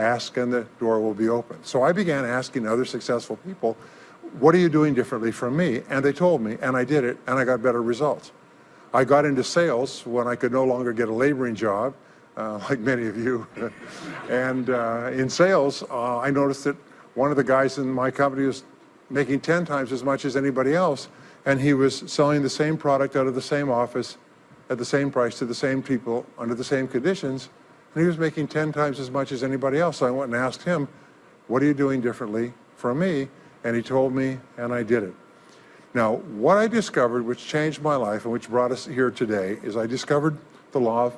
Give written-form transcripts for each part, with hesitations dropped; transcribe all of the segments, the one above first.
Ask and the door will be open. So I began asking other successful people, what are you doing differently from me? And they told me, and I did it, and I got better results. I got into sales when I could no longer get a laboring job, like many of you. And in sales, I noticed that one of the guys in my company was making 10 times as much as anybody else, and he was selling the same product out of the same office at the same price to the same people under the same conditions, and he was making 10 times as much as anybody else. So I went and asked him, what are you doing differently from me? And he told me, and I did it. Now, what I discovered, which changed my life and which brought us here today, is I discovered the law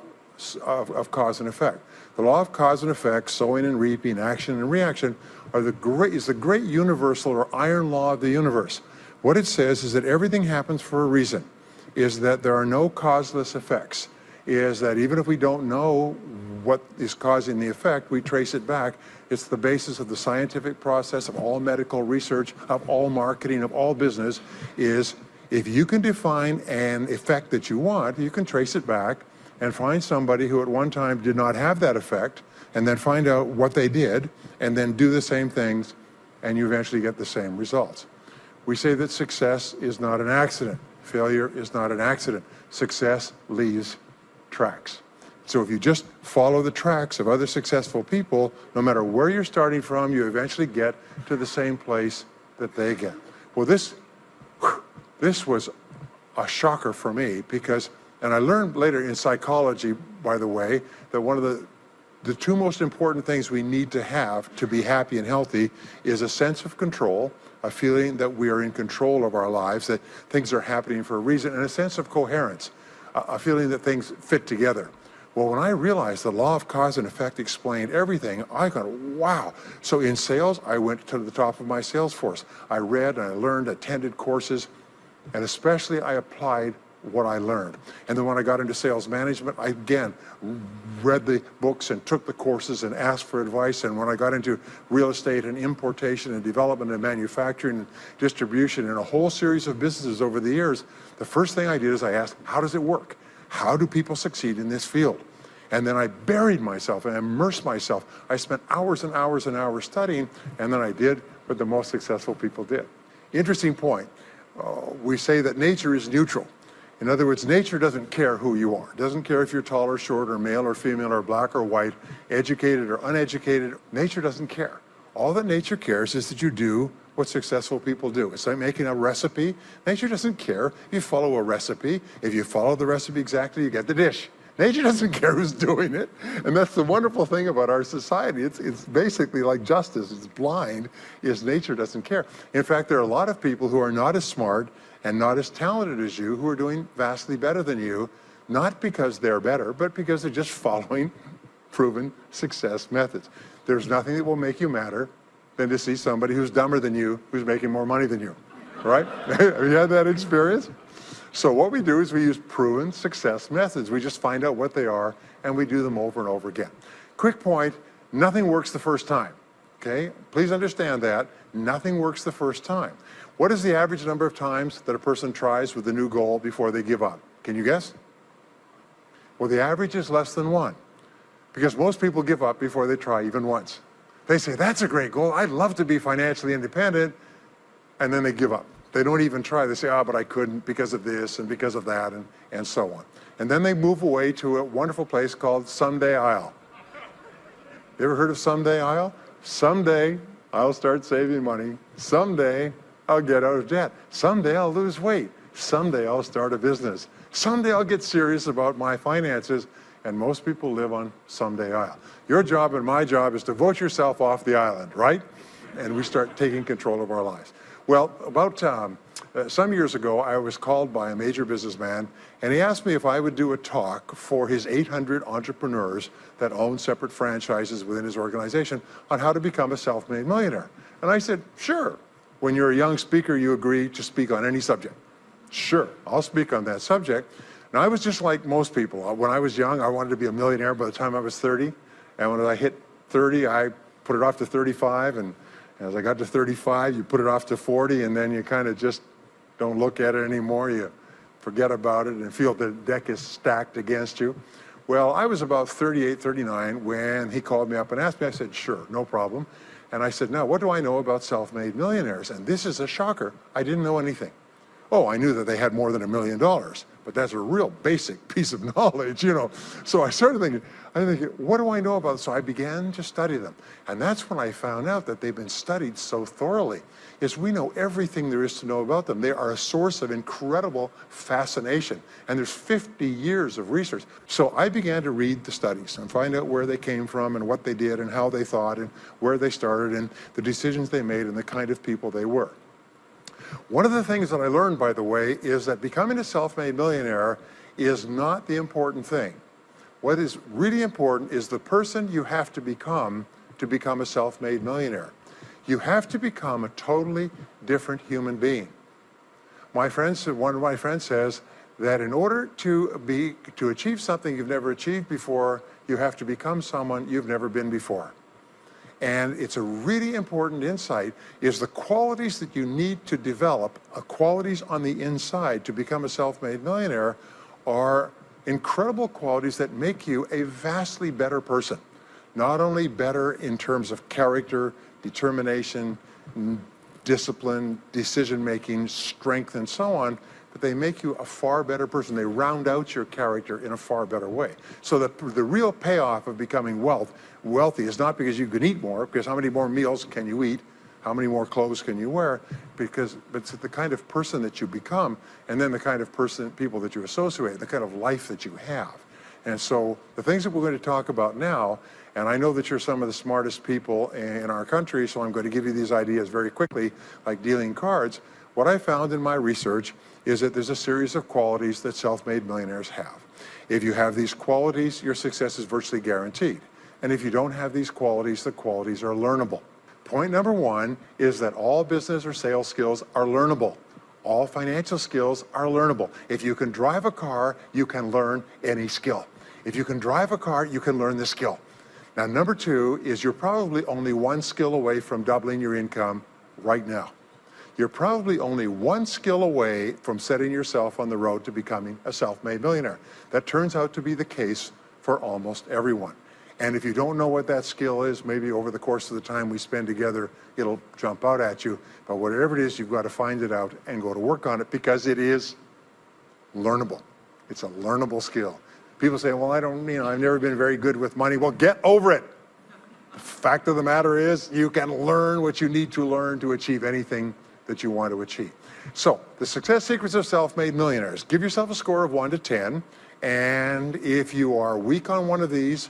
of cause and effect. The law of cause and effect, sowing and reaping, action and reaction, is the great universal or iron law of the universe. What it says is that everything happens for a reason, is that there are no causeless effects, is that even if we don't know what is causing the effect, we trace it back. It's the basis of the scientific process, of all medical research, of all marketing, of all business, is if you can define an effect that you want, you can trace it back and find somebody who at one time did not have that effect, and then find out what they did, and then do the same things, and you eventually get the same results. We say that success is not an accident. Failure is not an accident. Success leaves tracks. So if you just follow the tracks of other successful people, no matter where you're starting from, you eventually get to the same place that they get. Well, this was a shocker for me because, and I learned later in psychology, by the way, that one of the two most important things we need to have to be happy and healthy is a sense of control, a feeling that we are in control of our lives, that things are happening for a reason, and a sense of coherence, a feeling that things fit together. Well, when I realized the law of cause and effect explained everything, I thought, wow. So in sales, I went to the top of my sales force. I read and I learned, attended courses, and especially I applied what I learned. And then when I got into sales management, I again read the books and took the courses and asked for advice. And when I got into real estate and importation and development and manufacturing and distribution and a whole series of businesses over the years, the first thing I did is I asked, how does it work? How do people succeed in this field? And then I buried myself and immersed myself. I spent hours and hours and hours studying, and then I did what the most successful people did. Interesting point. We say that nature is neutral. In other words, nature doesn't care who you are. It doesn't care if you're tall or short or male or female or black or white, educated or uneducated. Nature doesn't care. All that nature cares is that you do what successful people do. It's like making a recipe. Nature doesn't care. You follow a recipe. If you follow the recipe exactly, you get the dish. Nature doesn't care who's doing it. And that's the wonderful thing about our society. It's basically like justice. It's blind, is nature doesn't care. In fact, there are a lot of people who are not as smart and not as talented as you who are doing vastly better than you, not because they're better, but because they're just following proven success methods. There's nothing that will make you madder than to see somebody who's dumber than you, who's making more money than you, right? Have you had that experience? So what we do is we use proven success methods. We just find out what they are, and we do them over and over again. Quick point, nothing works the first time, okay? Please understand that. Nothing works the first time. What is the average number of times that a person tries with a new goal before they give up? Can you guess? Well, the average is less than one, because most people give up before they try even once. They say, that's a great goal. I'd love to be financially independent. And then they give up. They don't even try. They say, but I couldn't because of this and because of that and so on. And then they move away to a wonderful place called Someday I'll. You ever heard of Someday I'll? Someday I'll start saving money. Someday I'll get out of debt. Someday I'll lose weight. Someday I'll start a business. Someday I'll get serious about my finances. And most people live on Someday I'll. Your job and my job is to vote yourself off the island, right? And we start taking control of our lives. Well, about some years ago, I was called by a major businessman, and he asked me if I would do a talk for his 800 entrepreneurs that own separate franchises within his organization on how to become a self-made millionaire. And I said, sure. When you're a young speaker, you agree to speak on any subject. Sure, I'll speak on that subject. Now, I was just like most people. When I was young, I wanted to be a millionaire by the time I was 30. And when I hit 30, I put it off to 35. And as I got to 35, you put it off to 40, and then you kind of just don't look at it anymore. You forget about it and feel the deck is stacked against you. Well, I was about 38, 39 when he called me up and asked me. I said, sure, no problem. And I said, now, what do I know about self-made millionaires? And this is a shocker. I didn't know anything. Oh, I knew that they had more than $1 million, but that's a real basic piece of knowledge, you know. So I started thinking, what do I know about? So I began to study them. And that's when I found out that they've been studied so thoroughly. Is we know everything there is to know about them. They are a source of incredible fascination. And there's 50 years of research. So I began to read the studies and find out where they came from and what they did and how they thought and where they started and the decisions they made and the kind of people they were. One of the things that I learned, by the way, is that becoming a self-made millionaire is not the important thing. What is really important is the person you have to become a self-made millionaire. You have to become a totally different human being. One of my friends says that in order to achieve something you've never achieved before, you have to become someone you've never been before. And it's a really important insight, is the qualities that you need to develop, qualities on the inside to become a self-made millionaire, are incredible qualities that make you a vastly better person. Not only better in terms of character, determination, discipline, decision-making, strength, and so on, but they make you a far better person. They round out your character in a far better way. So the real payoff of becoming wealthy is not because you can eat more, because how many more meals can you eat, how many more clothes can you wear, but it's the kind of person that you become, and then the kind of people that you associate, the kind of life that you have. And so the things that we're going to talk about now, and I know that you're some of the smartest people in our country, so I'm going to give you these ideas very quickly, like dealing cards. What I found in my research is that there's a series of qualities that self-made millionaires have. If you have these qualities, your success is virtually guaranteed. And if you don't have these qualities, the qualities are learnable. Point number one is that all business or sales skills are learnable. All financial skills are learnable. If you can drive a car, you can learn any skill. If you can drive a car, you can learn this skill. Now, number two is you're probably only one skill away from doubling your income right now. You're probably only one skill away from setting yourself on the road to becoming a self-made millionaire. That turns out to be the case for almost everyone. And if you don't know what that skill is, maybe over the course of the time we spend together, it'll jump out at you. But whatever it is, you've got to find it out and go to work on it, because it is learnable. It's a learnable skill. People say, well, I've never been very good with money. Well, get over it. The fact of the matter is, you can learn what you need to learn to achieve anything that you want to achieve. So the success secrets of self-made millionaires. Give yourself a score of 1 to 10. And if you are weak on one of these,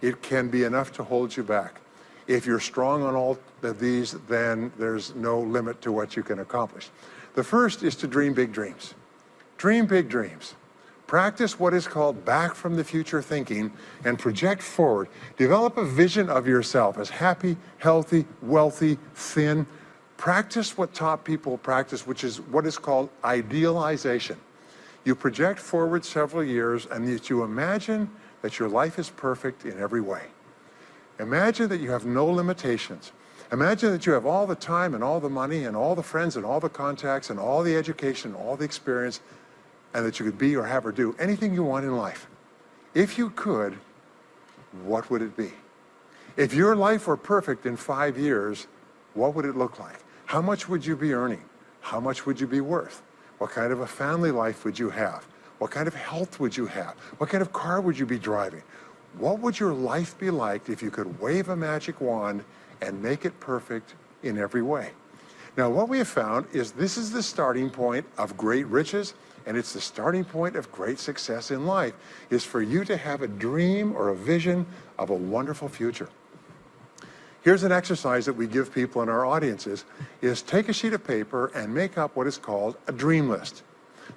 it can be enough to hold you back. If you're strong on all of these, then there's no limit to what you can accomplish. The first is to dream big dreams. Dream big dreams. Practice what is called back from the future thinking and project forward. Develop a vision of yourself as happy, healthy, wealthy, thin. Practice what top people practice, which is what is called idealization. You project forward several years and you imagine that your life is perfect in every way. Imagine that you have no limitations. Imagine that you have all the time and all the money and all the friends and all the contacts and all the education and all the experience, and that you could be or have or do anything you want in life. If you could, what would it be? If your life were perfect in 5 years, what would it look like? How much would you be earning? How much would you be worth? What kind of a family life would you have? What kind of health would you have? What kind of car would you be driving? What would your life be like if you could wave a magic wand and make it perfect in every way? Now, what we have found is this is the starting point of great riches, and it's the starting point of great success in life, is for you to have a dream or a vision of a wonderful future. Here's an exercise that we give people in our audiences, is take a sheet of paper and make up what is called a dream list.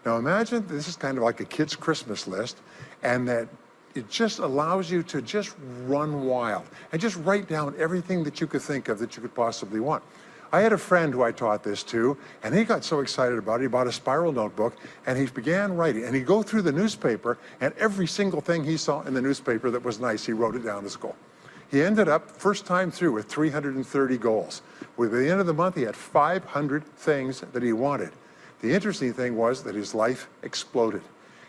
Now imagine this is kind of like a kid's Christmas list, and that it just allows you to just run wild and just write down everything that you could think of that you could possibly want. I had a friend who I taught this to, and he got so excited about it, he bought a spiral notebook, and he began writing. And he'd go through the newspaper, and every single thing he saw in the newspaper that was nice, he wrote it down as a goal. He ended up, first time through, with 330 goals. By the end of the month, he had 500 things that he wanted. The interesting thing was that his life exploded.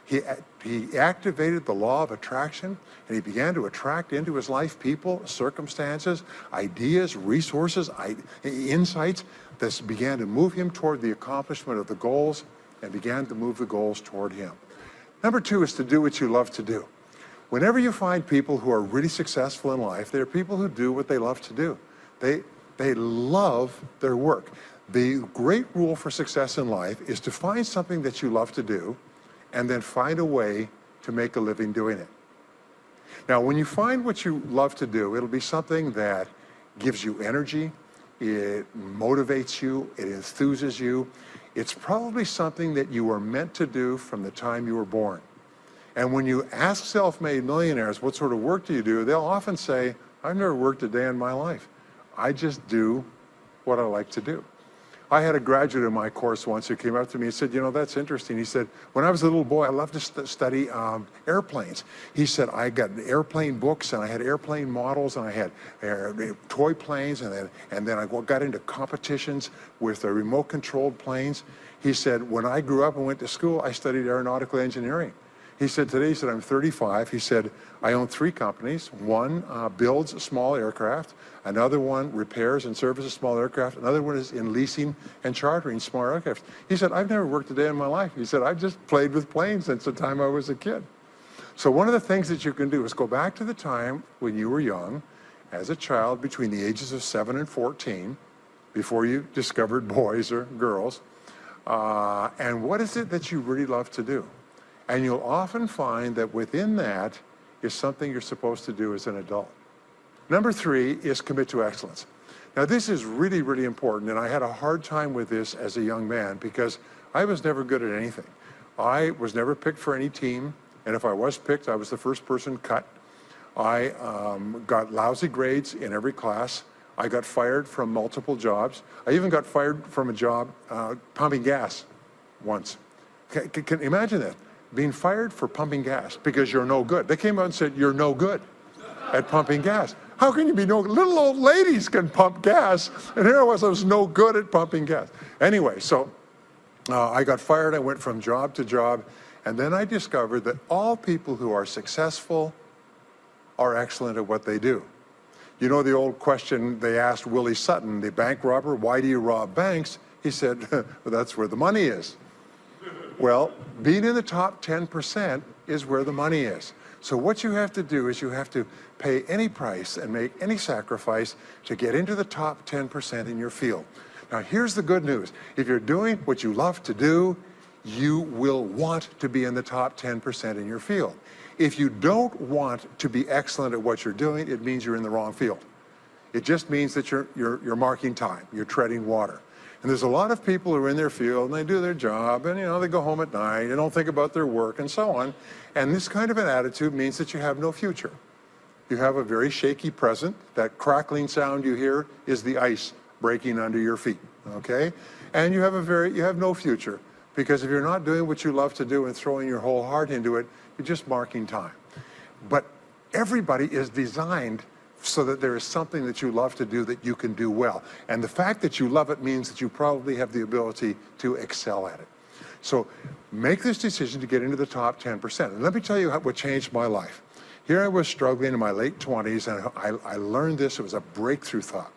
He activated the law of attraction, and he began to attract into his life people, circumstances, ideas, resources, insights that began to move him toward the accomplishment of the goals and began to move the goals toward him. Number two is to do what you love to do. Whenever you find people who are really successful in life, they're people who do what they love to do. They love their work. The great rule for success in life is to find something that you love to do and then find a way to make a living doing it. Now, when you find what you love to do, it'll be something that gives you energy, it motivates you, it enthuses you. It's probably something that you were meant to do from the time you were born. And when you ask self-made millionaires, what sort of work do you do? They'll often say, I've never worked a day in my life. I just do what I like to do. I had a graduate in my course once who came up to me and said, you know, that's interesting. He said, when I was a little boy, I loved to study airplanes. He said, I got airplane books and I had airplane models and I had toy planes and then I got into competitions with remote controlled planes. He said, when I grew up and went to school, I studied aeronautical engineering. He said, today, he said, I'm 35. He said, I own 3 companies. One builds small aircraft. Another one repairs and services small aircraft. Another one is in leasing and chartering small aircraft. He said, I've never worked a day in my life. He said, I've just played with planes since the time I was a kid. So one of the things that you can do is go back to the time when you were young, as a child between the ages of 7 and 14, before you discovered boys or girls, and what is it that you really love to do? And you'll often find that within that is something you're supposed to do as an adult. Number 3 is commit to excellence. Now this is really, really important, and I had a hard time with this as a young man because I was never good at anything. I was never picked for any team, and if I was picked, I was the first person cut. I got lousy grades in every class. I got fired from multiple jobs. I even got fired from a job pumping gas once. Can you imagine that? Being fired for pumping gas because you're no good. They came out and said, you're no good at pumping gas. How can you be no good? Little old ladies can pump gas. And here I was no good at pumping gas. Anyway, so I got fired. I went from job to job. And then I discovered that all people who are successful are excellent at what they do. You know the old question they asked Willie Sutton, the bank robber, why do you rob banks? He said, well, that's where the money is. Well, being in the top 10% is where the money is. So what you have to do is you have to pay any price and make any sacrifice to get into the top 10% in your field. Now, here's the good news. If you're doing what you love to do, you will want to be in the top 10% in your field. If you don't want to be excellent at what you're doing, it means you're in the wrong field. It just means that you're marking time, you're treading water. And there's a lot of people who are in their field and they do their job and, you know, they go home at night, they don't think about their work and so on. And this kind of an attitude means that you have no future. You have a very shaky present. That crackling sound you hear is the ice breaking under your feet, okay? And you have no future because if you're not doing what you love to do and throwing your whole heart into it, you're just marking time. But everybody is designed so that there is something that you love to do that you can do well. And the fact that you love it means that you probably have the ability to excel at it. So make this decision to get into the top 10%. And let me tell you what changed my life. Here I was struggling in my late 20s, and I learned this. It was a breakthrough thought,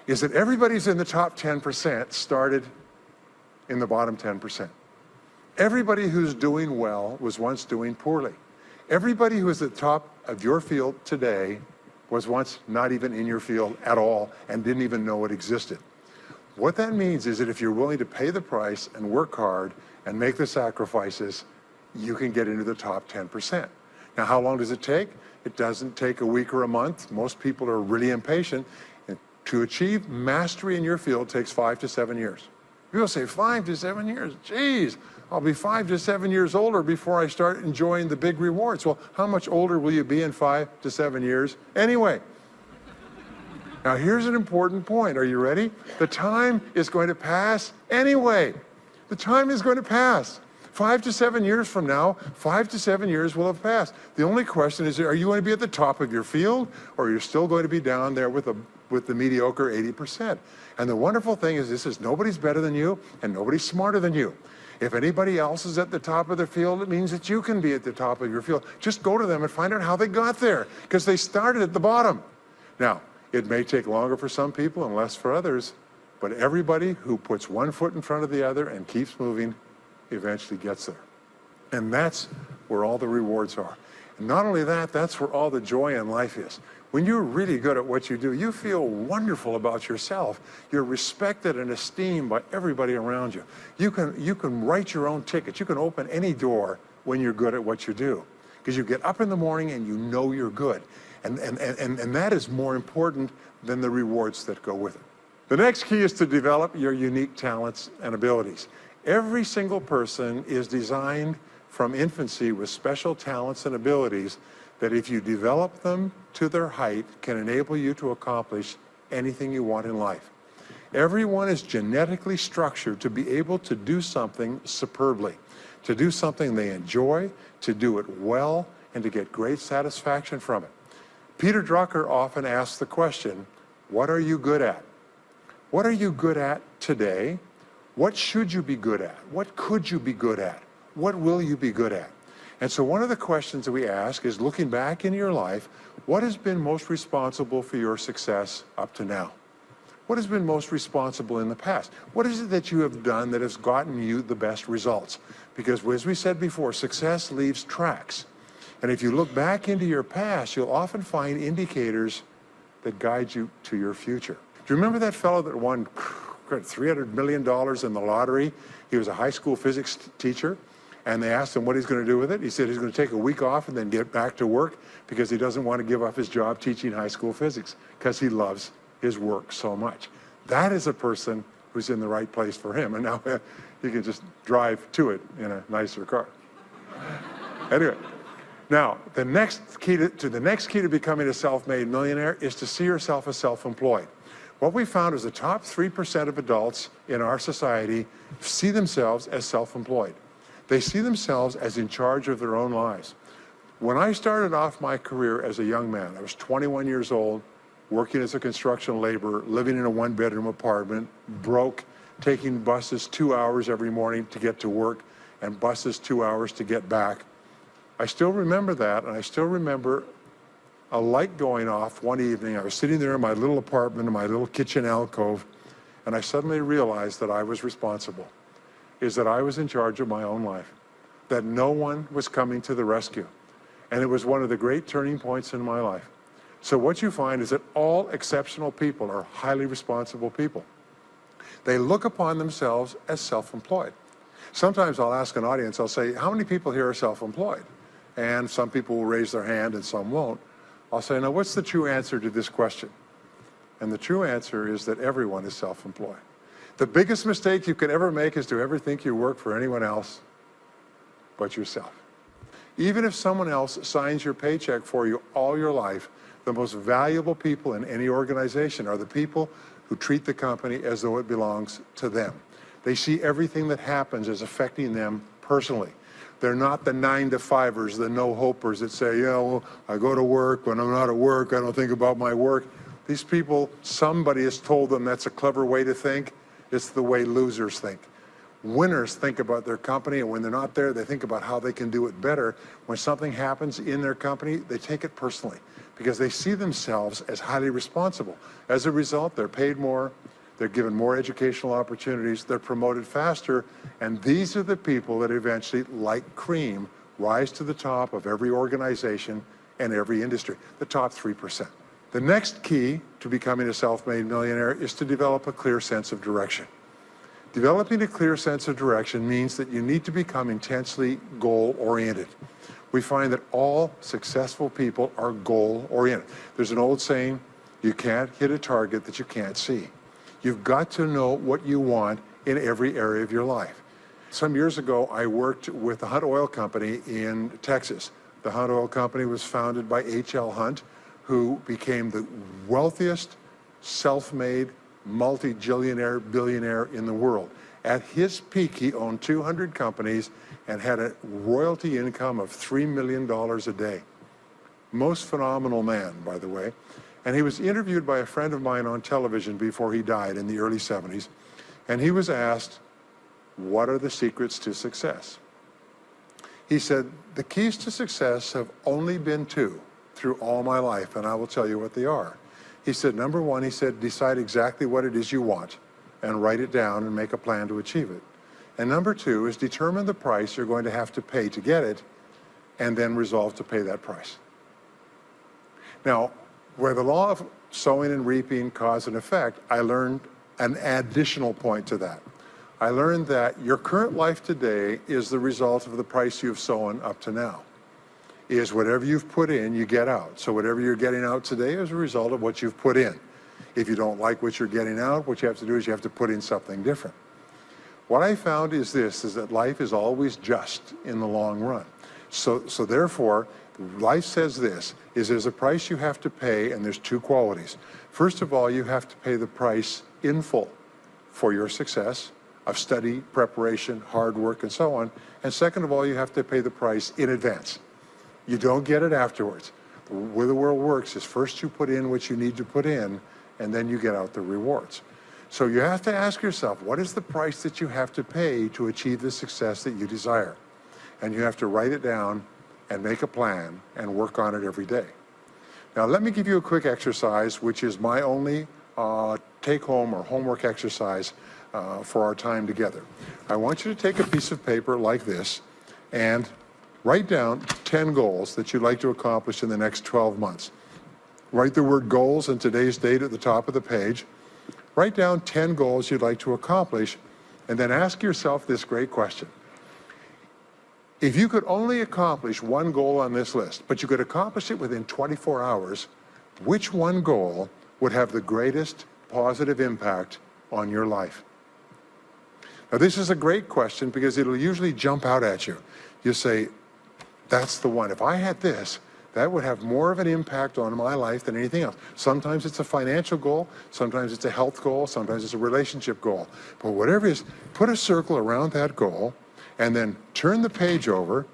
is that everybody's in the top 10% started in the bottom 10%. Everybody who's doing well was once doing poorly. Everybody who is at the top of your field today was once not even in your field at all and didn't even know it existed. What that means is that if you're willing to pay the price and work hard and make the sacrifices, you can get into the top 10%. Now, how long does it take? It doesn't take a week or a month. Most people are really impatient. And to achieve mastery in your field takes 5 to 7 years. People say 5 to 7 years, geez, I'll be 5 to 7 years older before I start enjoying the big rewards. Well, how much older will you be in 5 to 7 years anyway? Now, here's an important point. Are you ready? The time is going to pass anyway. The time is going to pass. 5 to 7 years from now, 5 to 7 years will have passed. The only question is, are you going to be at the top of your field, or are you still going to be down there with the mediocre 80%? And the wonderful thing is this is nobody's better than you, and nobody's smarter than you. If anybody else is at the top of their field, it means that you can be at the top of your field. Just go to them and find out how they got there, because they started at the bottom. Now, it may take longer for some people and less for others, but everybody who puts one foot in front of the other and keeps moving eventually gets there. And that's where all the rewards are. And not only that, that's where all the joy in life is. When you're really good at what you do, you feel wonderful about yourself. You're respected and esteemed by everybody around you. You can write your own tickets. You can open any door when you're good at what you do, because you get up in the morning and you know you're good. And that is more important than the rewards that go with it. The next key is to develop your unique talents and abilities. Every single person is designed from infancy with special talents and abilities that, if you develop them to their height, can enable you to accomplish anything you want in life. Everyone is genetically structured to be able to do something superbly, to do something they enjoy, to do it well, and to get great satisfaction from it. Peter Drucker often asks the question, what are you good at? What are you good at today? What should you be good at? What could you be good at? What will you be good at? And so one of the questions that we ask is, looking back in your life, what has been most responsible for your success up to now? What has been most responsible in the past? What is it that you have done that has gotten you the best results? Because as we said before, success leaves tracks. And if you look back into your past, you'll often find indicators that guide you to your future. Do you remember that fellow that won $300 million in the lottery? He was a high school physics teacher. And they asked him what he's going to do with it. He said he's going to take a week off and then get back to work, because he doesn't want to give up his job teaching high school physics, because he loves his work so much. That is a person who's in the right place for him. And now he can just drive to it in a nicer car. Anyway, now the next key to becoming a self-made millionaire is to see yourself as self-employed. What we found is the top 3% of adults in our society see themselves as self-employed. They see themselves as in charge of their own lives. When I started off my career as a young man, I was 21 years old, working as a construction laborer, living in a one-bedroom apartment, broke, taking buses 2 hours every morning to get to work, and buses 2 hours to get back. I still remember that, and I still remember a light going off one evening. I was sitting there in my little apartment, in my little kitchen alcove, and I suddenly realized that I was responsible. Is that I was in charge of my own life, that no one was coming to the rescue. And it was one of the great turning points in my life. So what you find is that all exceptional people are highly responsible people. They look upon themselves as self-employed. Sometimes I'll ask an audience, I'll say, how many people here are self-employed? And some people will raise their hand and some won't. I'll say, now what's the true answer to this question? And the true answer is that everyone is self-employed. The biggest mistake you could ever make is to ever think you work for anyone else but yourself. Even if someone else signs your paycheck for you all your life, the most valuable people in any organization are the people who treat the company as though it belongs to them. They see everything that happens as affecting them personally. They're not the 9-to-5ers, the no-hopers that say, yeah, well, I go to work. When I'm not at work, I don't think about my work. These people, somebody has told them that's a clever way to think. It's the way losers think. Winners think about their company, and when they're not there, they think about how they can do it better. When something happens in their company, they take it personally, because they see themselves as highly responsible. As a result, they're paid more, they're given more educational opportunities, they're promoted faster, and these are the people that eventually, like cream, rise to the top of every organization and every industry, the top 3%. The next key to becoming a self-made millionaire is to develop a clear sense of direction. Developing a clear sense of direction means that you need to become intensely goal-oriented. We find that all successful people are goal-oriented. There's an old saying, you can't hit a target that you can't see. You've got to know what you want in every area of your life. Some years ago, I worked with the Hunt Oil Company in Texas. The Hunt Oil Company was founded by H.L. Hunt, who became the wealthiest, self-made, multi-jillionaire billionaire in the world. At his peak, he owned 200 companies and had a royalty income of $3 million a day. Most phenomenal man, by the way. And he was interviewed by a friend of mine on television before he died in the early 70s. And he was asked, what are the secrets to success? He said, the keys to success have only been two through all my life, and I will tell you what they are. He said, number one, he said, decide exactly what it is you want and write it down and make a plan to achieve it. And number two is determine the price you're going to have to pay to get it, and then resolve to pay that price. Now, where the law of sowing and reaping cause and effect, I learned an additional point to that. I learned that your current life today is the result of the price you've sown up to now. Is whatever you've put in, you get out. So whatever you're getting out today is a result of what you've put in. If you don't like what you're getting out, what you have to do is you have to put in something different. What I found is this, is that life is always just in the long run. So therefore, life says this, is there's a price you have to pay, and there's two qualities. First of all, you have to pay the price in full for your success of study, preparation, hard work, and so on. And second of all, you have to pay the price in advance. You don't get it afterwards. The way the world works is first you put in what you need to put in, and then you get out the rewards. So you have to ask yourself, what is the price that you have to pay to achieve the success that you desire? And you have to write it down and make a plan and work on it every day. Now let me give you a quick exercise, which is my only take-home or homework exercise for our time together. I want you to take a piece of paper like this and write down 10 goals that you'd like to accomplish in the next 12 months. Write the word goals and today's date at the top of the page. Write down 10 goals you'd like to accomplish, and then ask yourself this great question. If you could only accomplish one goal on this list, but you could accomplish it within 24 hours, which one goal would have the greatest positive impact on your life? Now this is a great question because it'll usually jump out at you. You say, that's the one. If I had this, that would have more of an impact on my life than anything else. Sometimes it's a financial goal, sometimes it's a health goal, sometimes it's a relationship goal. But whatever it is, put a circle around that goal and then turn the page over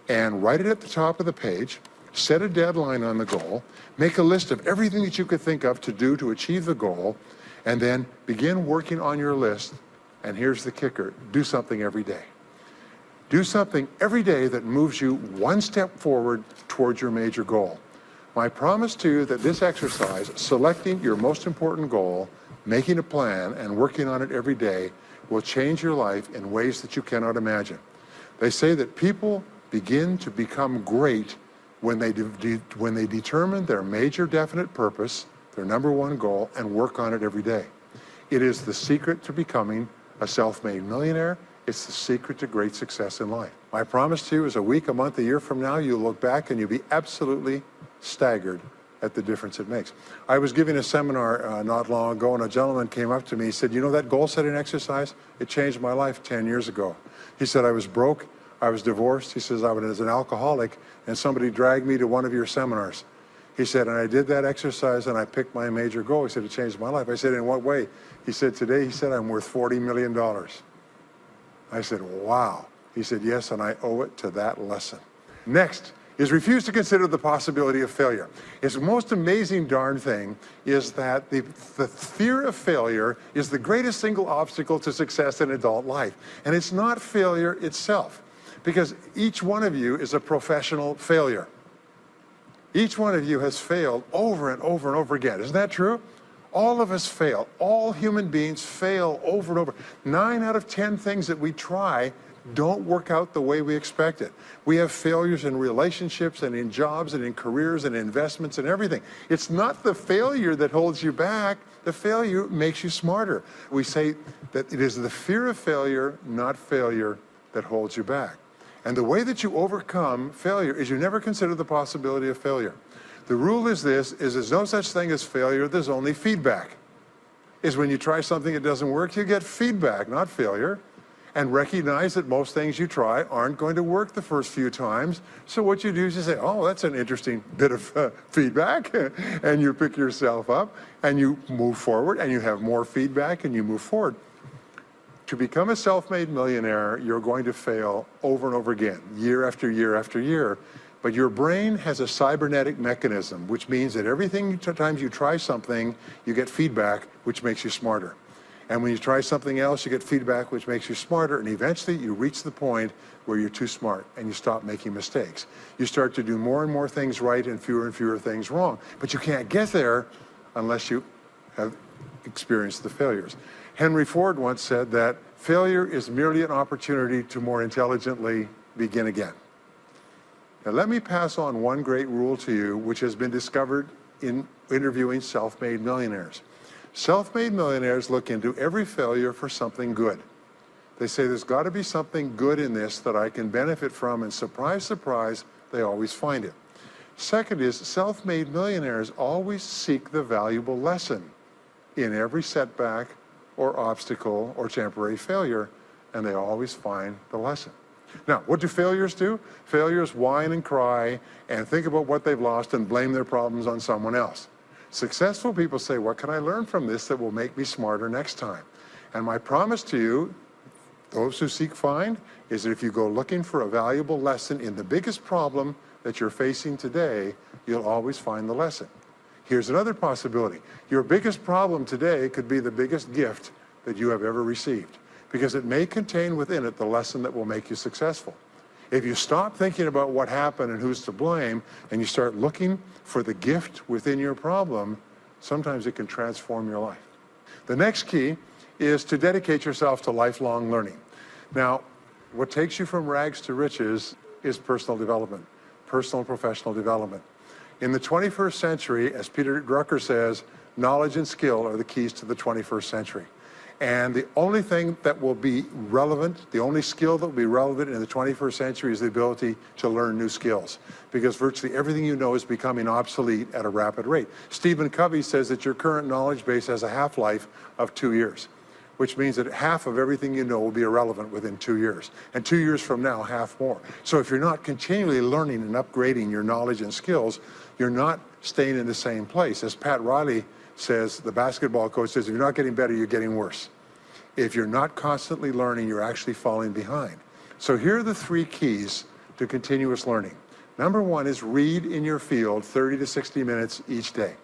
and write it at the top of the page, set a deadline on the goal, make a list of everything that you could think of to do to achieve the goal, and then begin working on your list. And here's the kicker, do something every day. Do something every day that moves you one step forward towards your major goal. My promise to you that this exercise, selecting your most important goal, making a plan, and working on it every day, will change your life in ways that you cannot imagine. They say that people begin to become great when they determine their major definite purpose, their number one goal, and work on it every day. It is the secret to becoming a self-made millionaire. It's the secret to great success in life. My promise to you is a week, a month, a year from now, you'll look back and you'll be absolutely staggered at the difference it makes. I was giving a seminar not long ago, and a gentleman came up to me. He said, you know that goal-setting exercise? It changed my life 10 years ago. He said, I was broke, I was divorced. He says, I was an alcoholic, and somebody dragged me to one of your seminars. He said, and I did that exercise, and I picked my major goal. He said, it changed my life. I said, in what way? He said, today, he said, I'm worth $40 million. I said, wow. He said, yes, and I owe it to that lesson. Next is refuse to consider the possibility of failure. It's the most amazing darn thing is that the fear of failure is the greatest single obstacle to success in adult life. And it's not failure itself, because each one of you is a professional failure. Each one of you has failed over and over and over again. Isn't that true? All of us fail. All human beings fail over and over. 9 out of 10 things that we try don't work out the way we expect it. We have failures in relationships and in jobs and in careers and investments and everything. It's not the failure that holds you back. The failure makes you smarter. We say that it is the fear of failure, not failure, that holds you back. And the way that you overcome failure is you never consider the possibility of failure. The rule is this, is there's no such thing as failure, there's only feedback. Is when you try something that doesn't work, you get feedback, not failure. And recognize that most things you try aren't going to work the first few times. So what you do is you say, oh, that's an interesting bit of feedback. And you pick yourself up and you move forward and you have more feedback and you move forward. To become a self-made millionaire, you're going to fail over and over again, year after year after year. But your brain has a cybernetic mechanism, which means that every time you try something, you get feedback, which makes you smarter. And when you try something else, you get feedback which makes you smarter, and eventually you reach the point where you're too smart and you stop making mistakes. You start to do more and more things right and fewer things wrong. But you can't get there unless you have experienced the failures. Henry Ford once said that failure is merely an opportunity to more intelligently begin again. Now let me pass on one great rule to you which has been discovered in interviewing self-made millionaires. Self-made millionaires look into every failure for something good. They say there's got to be something good in this that I can benefit from, and surprise, surprise, they always find it. Second is, self-made millionaires always seek the valuable lesson in every setback or obstacle or temporary failure, and they always find the lesson. Now, what do failures do? Failures whine and cry and think about what they've lost and blame their problems on someone else. Successful people say, what can I learn from this that will make me smarter next time? And my promise to you, those who seek find, is that if you go looking for a valuable lesson in the biggest problem that you're facing today, you'll always find the lesson. Here's another possibility. Your biggest problem today could be the biggest gift that you have ever received, because it may contain within it the lesson that will make you successful. If you stop thinking about what happened and who's to blame, and you start looking for the gift within your problem, sometimes it can transform your life. The next key is to dedicate yourself to lifelong learning. Now, what takes you from rags to riches is personal development, personal and professional development. In the 21st century, as Peter Drucker says, knowledge and skill are the keys to the 21st century. And the only thing that will be relevant, the only skill that will be relevant in the 21st century is the ability to learn new skills, because virtually everything you know is becoming obsolete at a rapid rate. Stephen Covey says that your current knowledge base has a half-life of 2 years, which means that half of everything you know will be irrelevant within 2 years. And 2 years from now, half more. So if you're not continually learning and upgrading your knowledge and skills, you're not staying in the same place. As Pat Riley says, the basketball coach says, if you're not getting better, you're getting worse. If you're not constantly learning, you're actually falling behind. So here are the 3 keys to continuous learning. Number 1 is read in your field 30 to 60 minutes each day.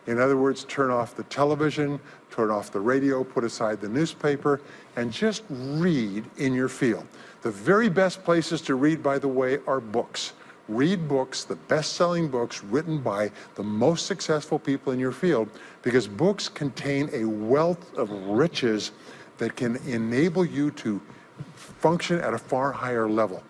In other words, turn off the television, turn off the radio, put aside the newspaper, and just read in your field. The very best places to read, by the way, are books. Read books, the best-selling books written by the most successful people in your field, because books contain a wealth of riches that can enable you to function at a far higher level,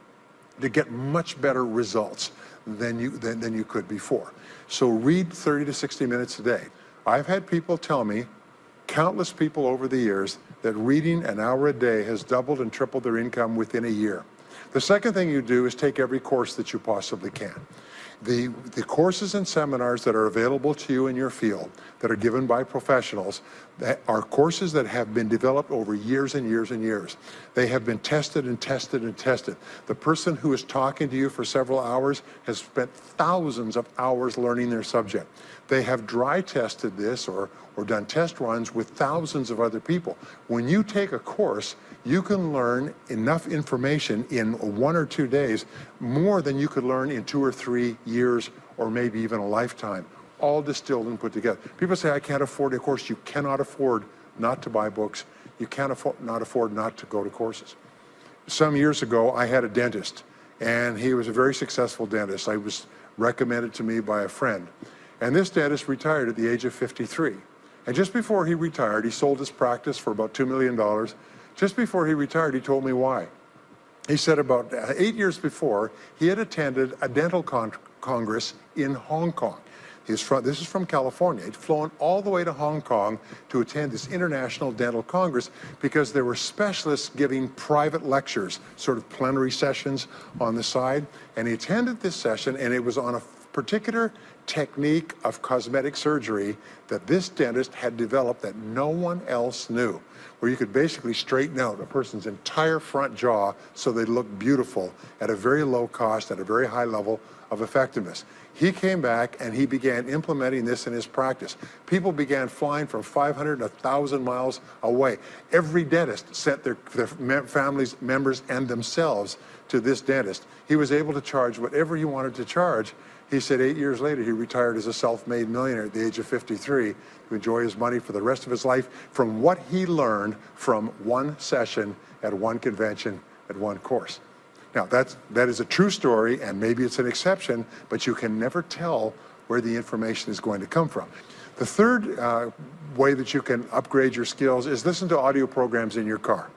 to get much better results than you could before. So read 30 to 60 minutes a day. I've had people tell me, countless people over the years, that reading an hour a day has doubled and tripled their income within a year. The second thing you do is take every course that you possibly can. The courses and seminars that are available to you in your field that are given by professionals that are courses that have been developed over years and years and years. They have been tested and tested and tested. The person who is talking to you for several hours has spent thousands of hours learning their subject. They have dry tested this or done test runs with thousands of other people. When you take a course, you can learn enough information in 1 or 2 days, more than you could learn in 2 or 3 years or maybe even a lifetime, all distilled and put together. People say, I can't afford a course. You cannot afford not to buy books. You can't afford not to go to courses. Some years ago, I had a dentist, and he was a very successful dentist. I was recommended to me by a friend. And this dentist retired at the age of 53. And just before he retired, he sold his practice for about $2 million. Just before he retired, he told me why. He said about 8 years before, he had attended a dental congress in Hong Kong. This is from California. He'd flown all the way to Hong Kong to attend this international dental congress because there were specialists giving private lectures, sort of plenary sessions on the side. And he attended this session, and it was on a particular technique of cosmetic surgery that this dentist had developed that no one else knew, where you could basically straighten out a person's entire front jaw so they look beautiful at a very low cost, at a very high level of effectiveness. He came back and he began implementing this in his practice. People began flying from 500 and 1,000 miles away. Every dentist sent their families, members, and themselves to this dentist. He was able to charge whatever he wanted to charge He said 8 years later, he retired as a self-made millionaire at the age of 53 to enjoy his money for the rest of his life from what he learned from one session at one convention at one course. Now, that is a true story, and maybe it's an exception, but you can never tell where the information is going to come from. The third way that you can upgrade your skills is listen to audio programs in your car.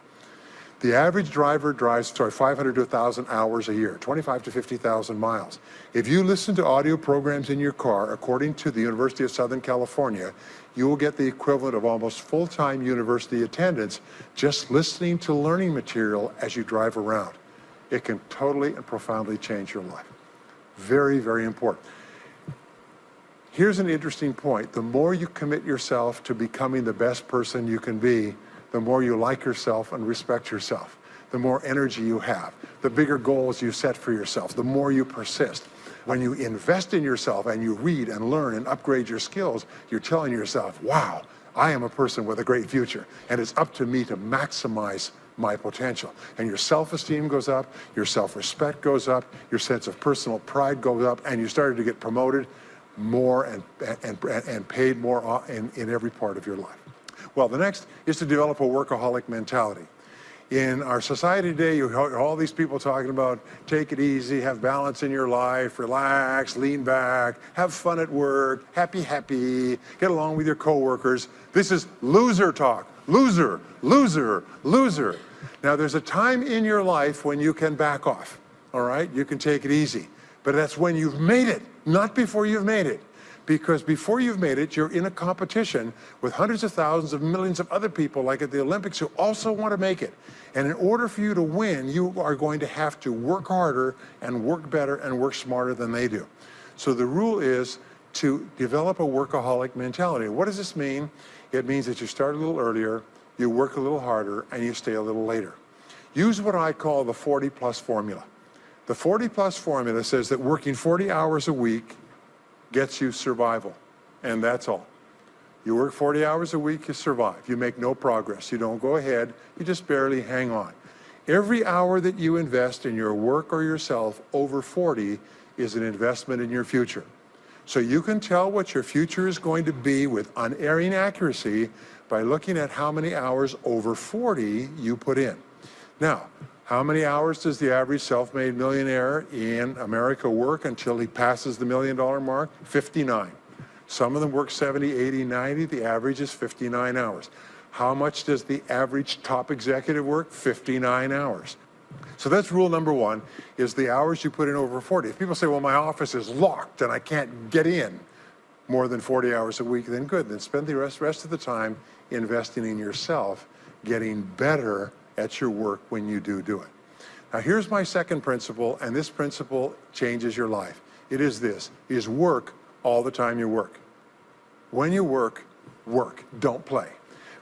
The average driver drives 500 to 1,000 hours a year, 25 to 50,000 miles. If you listen to audio programs in your car, according to the University of Southern California, you will get the equivalent of almost full-time university attendance just listening to learning material as you drive around. It can totally and profoundly change your life. Very, very important. Here's an interesting point. The more you commit yourself to becoming the best person you can be, the more you like yourself and respect yourself, the more energy you have, the bigger goals you set for yourself, the more you persist. When you invest in yourself and you read and learn and upgrade your skills, you're telling yourself, wow, I am a person with a great future, and it's up to me to maximize my potential. And your self-esteem goes up, your self-respect goes up, your sense of personal pride goes up, and you started to get promoted more and paid more in every part of your life. Well, the next is to develop a workaholic mentality. In our society today, you hear all these people talking about take it easy, have balance in your life, relax, lean back, have fun at work, happy, get along with your coworkers. This is loser talk. Loser, loser, loser. Now, there's a time in your life when you can back off, all right? You can take it easy. But that's when you've made it, not before you've made it. Because before you've made it, you're in a competition with hundreds of thousands of millions of other people, like at the Olympics, who also want to make it. And in order for you to win, you are going to have to work harder and work better and work smarter than they do. So the rule is to develop a workaholic mentality. What does this mean? It means that you start a little earlier, you work a little harder, and you stay a little later. Use what I call the 40-plus formula. The 40-plus formula says that working 40 hours a week gets you survival, and that's all. You work 40 hours a week, you survive. You make no progress. You don't go ahead. You just barely hang on. Every hour that you invest in your work or yourself over 40 is an investment in your future. So you can tell what your future is going to be with unerring accuracy by looking at how many hours over 40 you put in. Now, how many hours does the average self-made millionaire in America work until he passes the $1 million mark? 59. Some of them work 70, 80, 90. The average is 59 hours. How much does the average top executive work? 59 hours. So that's rule number one, is the hours you put in over 40. If people say, well, my office is locked and I can't get in more than 40 hours a week, then good. Then spend the rest of the time investing in yourself, getting better at your work when you do it. Now, here's my second principle, and this principle changes your life. It is this, is work all the time you work. When you work, work, don't play.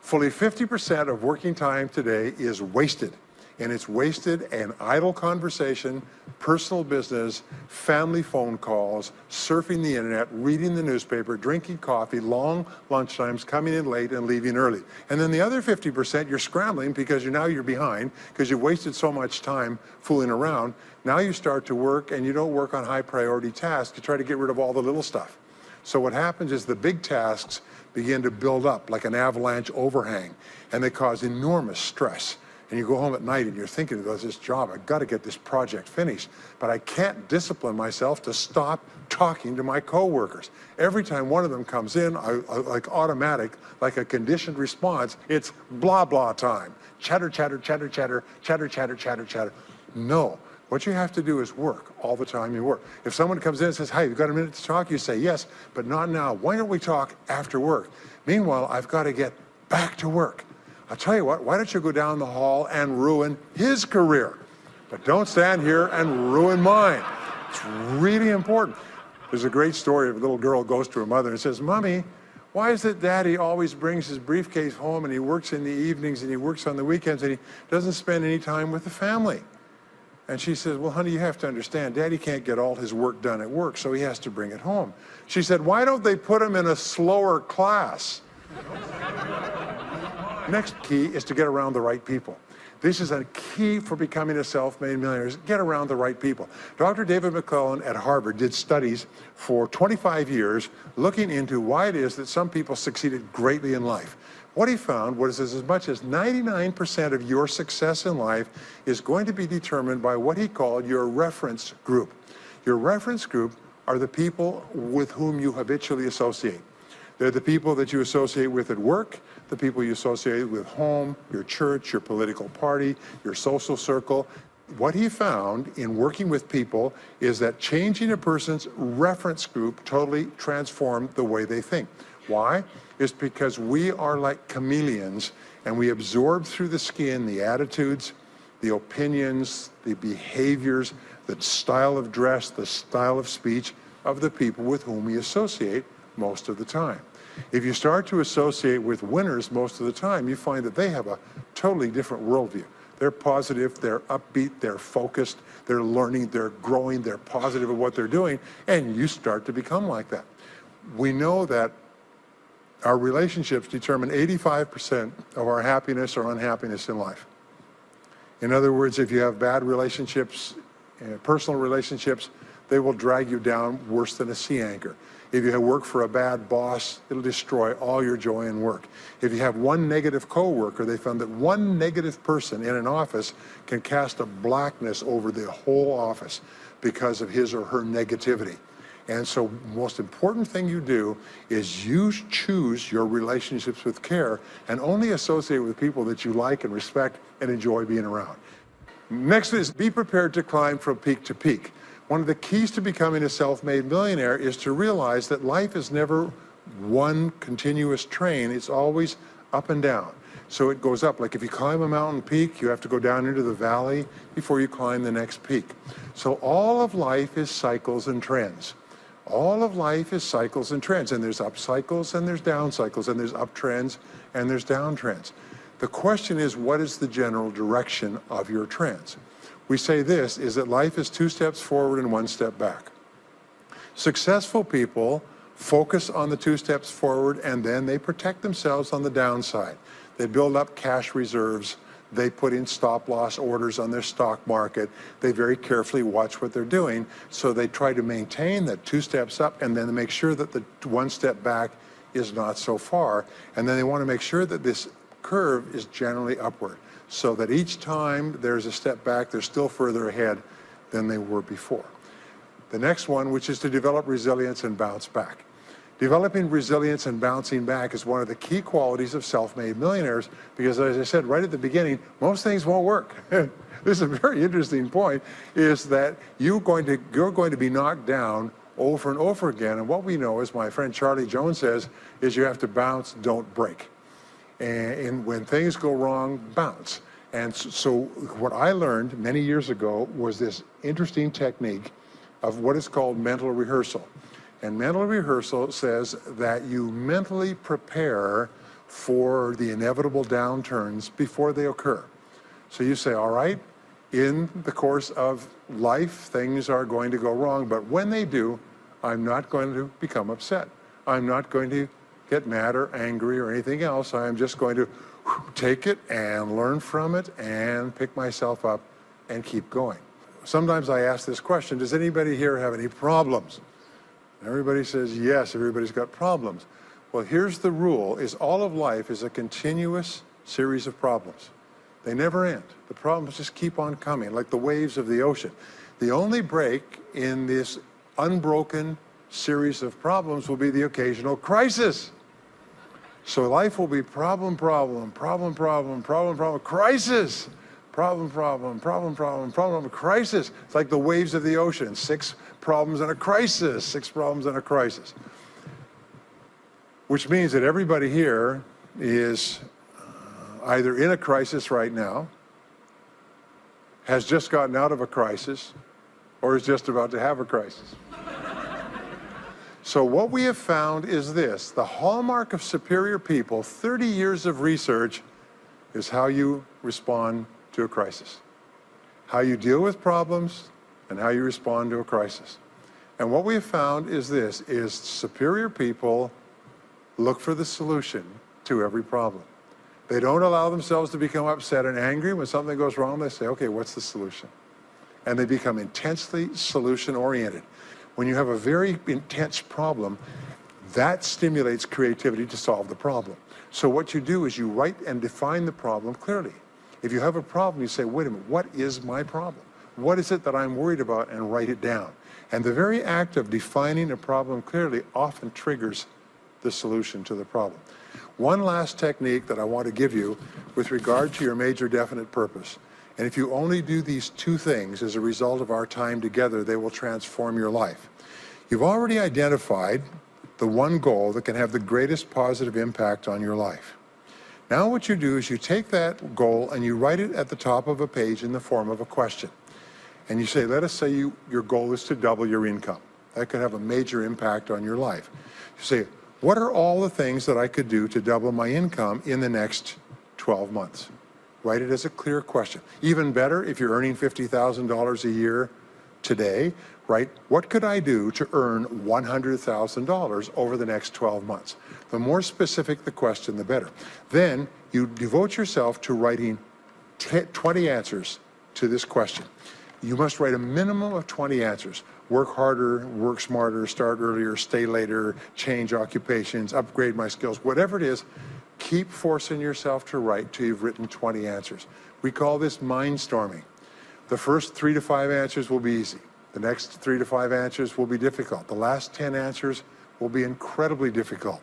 Fully 50% of working time today is wasted, and it's wasted in idle conversation, personal business, family phone calls, surfing the internet, reading the newspaper, drinking coffee, long lunchtimes, coming in late and leaving early. And then the other 50%, you're scrambling because you're behind because you wasted so much time fooling around. Now you start to work, and you don't work on high priority tasks. You try to get rid of all the little stuff. So what happens is the big tasks begin to build up like an avalanche overhang, and they cause enormous stress. And you go home at night and you're thinking about this job, I've got to get this project finished, but I can't discipline myself to stop talking to my coworkers. Every time one of them comes in, like automatic, like a conditioned response, it's blah, blah time. Chatter, chatter, chatter, chatter, chatter, chatter, chatter, chatter. No, what you have to do is work all the time you work. If someone comes in and says, hey, you've got a minute to talk, you say, yes, but not now. Why don't we talk after work? Meanwhile, I've got to get back to work. I'll tell you what, why don't you go down the hall and ruin his career? But don't stand here and ruin mine. It's really important. There's a great story of a little girl goes to her mother and says, Mommy, why is it Daddy always brings his briefcase home and he works in the evenings and he works on the weekends and he doesn't spend any time with the family? And she says, well, honey, you have to understand, Daddy can't get all his work done at work, so he has to bring it home. She said, why don't they put him in a slower class Next key is to get around the right people. This is a key for becoming a self-made millionaire, is get around the right people. Dr. David McClellan at Harvard did studies for 25 years looking into why it is that some people succeeded greatly in life. What he found was as much as 99% of your success in life is going to be determined by what he called your reference group. Your reference group are the people with whom you habitually associate. They're the people that you associate with at work, the people you associate with home, your church, your political party, your social circle. What he found in working with people is that changing a person's reference group totally transformed the way they think. Why? It's because we are like chameleons and we absorb through the skin the attitudes, the opinions, the behaviors, the style of dress, the style of speech of the people with whom we associate most of the time. If you start to associate with winners most of the time, you find that they have a totally different worldview. They're positive, they're upbeat, they're focused, they're learning, they're growing, they're positive of what they're doing, and you start to become like that. We know that our relationships determine 85% of our happiness or unhappiness in life. In other words, if you have bad relationships, personal relationships, they will drag you down worse than a sea anchor. If you have work for a bad boss, it'll destroy all your joy in work. If you have one negative coworker, they found that one negative person in an office can cast a blackness over the whole office because of his or her negativity. And so the most important thing you do is you choose your relationships with care and only associate with people that you like and respect and enjoy being around. Next is be prepared to climb from peak to peak. One of the keys to becoming a self-made millionaire is to realize that life is never one continuous train. It's always up and down. So it goes up. Like if you climb a mountain peak, you have to go down into the valley before you climb the next peak. So all of life is cycles and trends. All of life is cycles and trends. And there's up cycles and there's down cycles and there's up trends and there's down trends. The question is, what is the general direction of your trends? We say this, is that life is 2 steps forward and 1 step back. Successful people focus on the 2 steps forward and then they protect themselves on the downside. They build up cash reserves. They put in stop loss orders on their stock market. They very carefully watch what they're doing. So they try to maintain that 2 steps up and then make sure that the 1 step back is not so far. And then they want to make sure that this curve is generally upward, so that each time there's a step back, they're still further ahead than they were before. The next one, which is to develop resilience and bounce back. Developing resilience and bouncing back is one of the key qualities of self-made millionaires because, as I said right at the beginning, most things won't work. This is a very interesting point, is that you're going to be knocked down over and over again. And what we know, as my friend Charlie Jones says, is you have to bounce, don't break. And when things go wrong, bounce. And so what I learned many years ago was this interesting technique of what is called mental rehearsal. And mental rehearsal says that you mentally prepare for the inevitable downturns before they occur. So you say, all right, in the course of life, things are going to go wrong, but when they do, I'm not going to become upset. I'm not going to get mad or angry or anything else. I am just going to take it and learn from it and pick myself up and keep going. Sometimes I ask this question, does anybody here have any problems? Everybody says yes, everybody's got problems. Well, here's the rule, is all of life is a continuous series of problems. They never end. The problems just keep on coming, like the waves of the ocean. The only break in this unbroken series of problems will be the occasional crisis. So life will be problem, problem, problem, problem, problem, problem, crisis. Problem, problem, problem, problem, problem, crisis. It's like the waves of the ocean. 6 problems and a crisis, 6 problems and a crisis. Which means that everybody here is either in a crisis right now, has just gotten out of a crisis, or is just about to have a crisis. So what we have found is this, the hallmark of superior people, 30 years of research, is how you respond to a crisis. How you deal with problems and how you respond to a crisis. And what we have found is this, is superior people look for the solution to every problem. They don't allow themselves to become upset and angry. When something goes wrong, they say, okay, what's the solution? And they become intensely solution-oriented. When you have a very intense problem, that stimulates creativity to solve the problem. So what you do is you write and define the problem clearly. If you have a problem, you say, wait a minute, what is my problem? What is it that I'm worried about? And write it down. And the very act of defining a problem clearly often triggers the solution to the problem. One last technique that I want to give you with regard to your major definite purpose. And if you only do these two things as a result of our time together, they will transform your life. You've already identified the one goal that can have the greatest positive impact on your life. Now what you do is you take that goal and you write it at the top of a page in the form of a question. And you say, let us say your goal is to double your income. That could have a major impact on your life. You say, what are all the things that I could do to double my income in the next 12 months? Write it as a clear question. Even better, if you're earning $50,000 a year today, write, what could I do to earn $100,000 over the next 12 months? The more specific the question, the better. Then you devote yourself to writing 20 answers to this question. You must write a minimum of 20 answers. Work harder, work smarter, start earlier, stay later, change occupations, upgrade my skills, whatever it is, keep forcing yourself to write till you've written 20 answers. We call this mindstorming. The first 3 to 5 answers will be easy. The next 3 to 5 answers will be difficult. The last 10 answers will be incredibly difficult.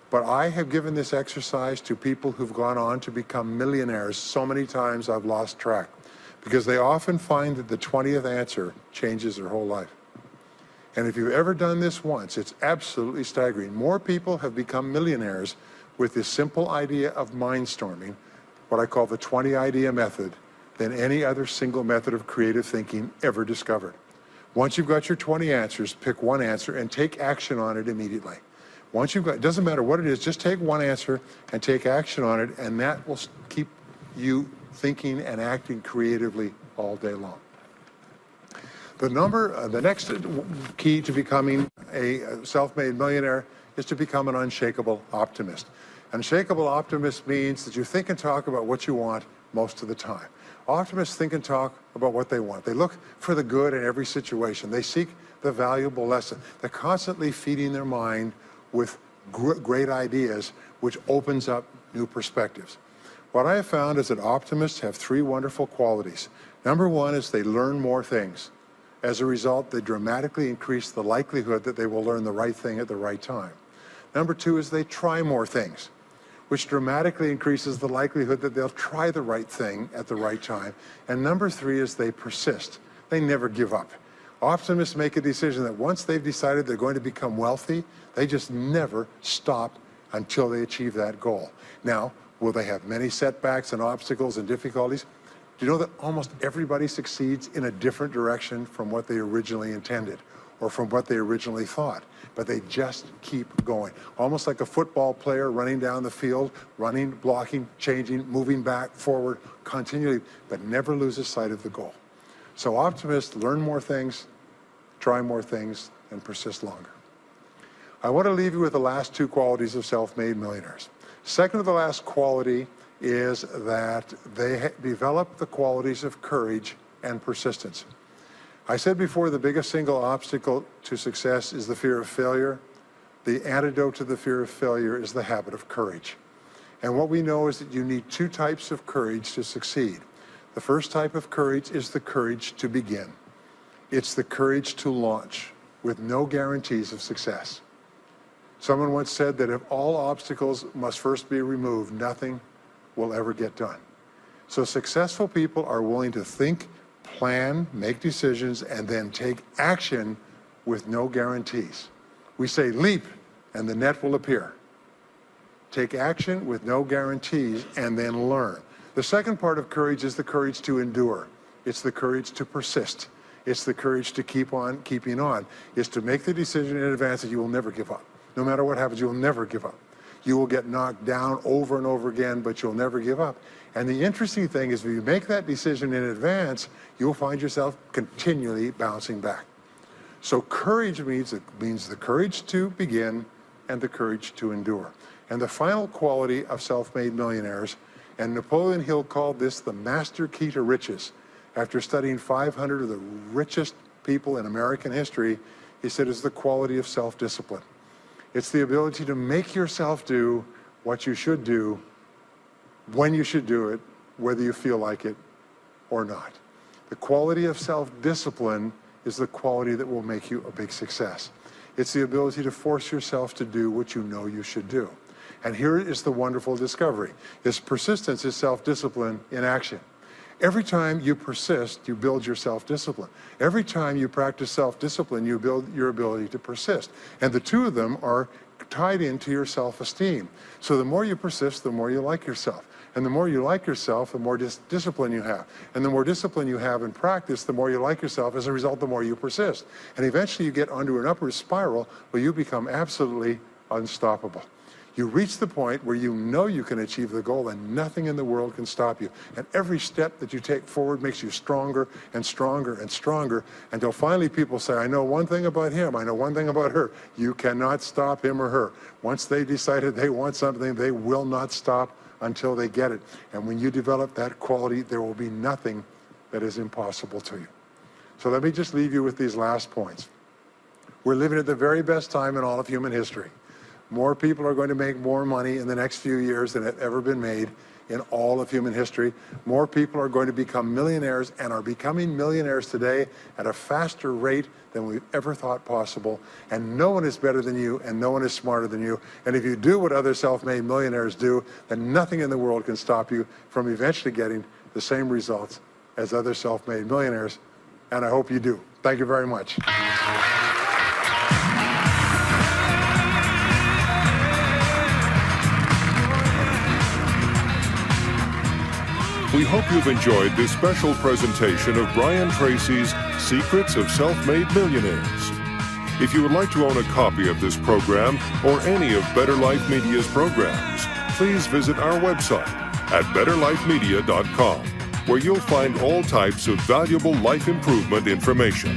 But I have given this exercise to people who've gone on to become millionaires so many times I've lost track, because they often find that the 20th answer changes their whole life. And if you've ever done this once, it's absolutely staggering. More people have become millionaires with this simple idea of mindstorming, what I call the 20 idea method, than any other single method of creative thinking ever discovered. Once you've got your 20 answers, pick one answer and take action on it immediately. Once you've got, it doesn't matter what it is, just take one answer and take action on it, and that will keep you thinking and acting creatively all day long. The next key to becoming a self-made millionaire is to become an unshakable optimist. Unshakable optimist means that you think and talk about what you want most of the time. Optimists think and talk about what they want. They look for the good in every situation. They seek the valuable lesson. They're constantly feeding their mind with great ideas, which opens up new perspectives. What I have found is that optimists have 3 wonderful qualities. Number 1 is they learn more things. As a result, they dramatically increase the likelihood that they will learn the right thing at the right time. Number 2 is they try more things, which dramatically increases the likelihood that they'll try the right thing at the right time. And number 3 is they persist. They never give up. Optimists make a decision that once they've decided they're going to become wealthy, they just never stop until they achieve that goal. Now, will they have many setbacks and obstacles and difficulties? Do you know that almost everybody succeeds in a different direction from what they originally intended or from what they originally thought? But they just keep going. Almost like a football player running down the field, running, blocking, changing, moving back, forward, continually, but never loses sight of the goal. So optimists learn more things, try more things, and persist longer. I want to leave you with the last 2 qualities of self-made millionaires. Second to the last quality is that they develop the qualities of courage and persistence. I said before, the biggest single obstacle to success is the fear of failure. The antidote to the fear of failure is the habit of courage. And what we know is that you need 2 types of courage to succeed. The first type of courage is the courage to begin. It's the courage to launch with no guarantees of success. Someone once said that if all obstacles must first be removed, nothing will ever get done. So successful people are willing to think, plan, make decisions, and then take action with no guarantees. We say leap and the net will appear. Take action with no guarantees and then learn. The second part of courage is the courage to endure. It's the courage to persist. It's the courage to keep on keeping on. It's to make the decision in advance that you will never give up. No matter what happens, you will never give up. You will get knocked down over and over again, but you'll never give up. And the interesting thing is, if you make that decision in advance, you'll find yourself continually bouncing back. So courage means the courage to begin, and the courage to endure. And the final quality of self-made millionaires, and Napoleon Hill called this the master key to riches. After studying 500 of the richest people in American history, he said it's the quality of self-discipline. It's the ability to make yourself do what you should do, when you should do it, whether you feel like it or not. The quality of self-discipline is the quality that will make you a big success. It's the ability to force yourself to do what you know you should do. And here is the wonderful discovery. Is persistence is self-discipline in action. Every time you persist, you build your self-discipline. Every time you practice self-discipline, you build your ability to persist. And the two of them are tied into your self-esteem. So the more you persist, the more you like yourself. And the more you like yourself, the more discipline you have. And the more discipline you have in practice, the more you like yourself. As a result, the more you persist. And eventually you get onto an upward spiral where you become absolutely unstoppable. You reach the point where you know you can achieve the goal and nothing in the world can stop you. And every step that you take forward makes you stronger and stronger and stronger until finally people say, I know one thing about him, I know one thing about her. You cannot stop him or her. Once they decided they want something, they will not stop until they get it. And when you develop that quality, there will be nothing that is impossible to you. So let me just leave you with these last points. We're living at the very best time in all of human history. More people are going to make more money in the next few years than have ever been made in all of human history. More people are going to become millionaires and are becoming millionaires today at a faster rate than we've ever thought possible. And no one is better than you and no one is smarter than you. And if you do what other self-made millionaires do, then nothing in the world can stop you from eventually getting the same results as other self-made millionaires. And I hope you do. Thank you very much. We hope you've enjoyed this special presentation of Brian Tracy's Secrets of Self-Made Millionaires. If you would like to own a copy of this program or any of Better Life Media's programs, please visit our website at betterlifemedia.com, where you'll find all types of valuable life improvement information.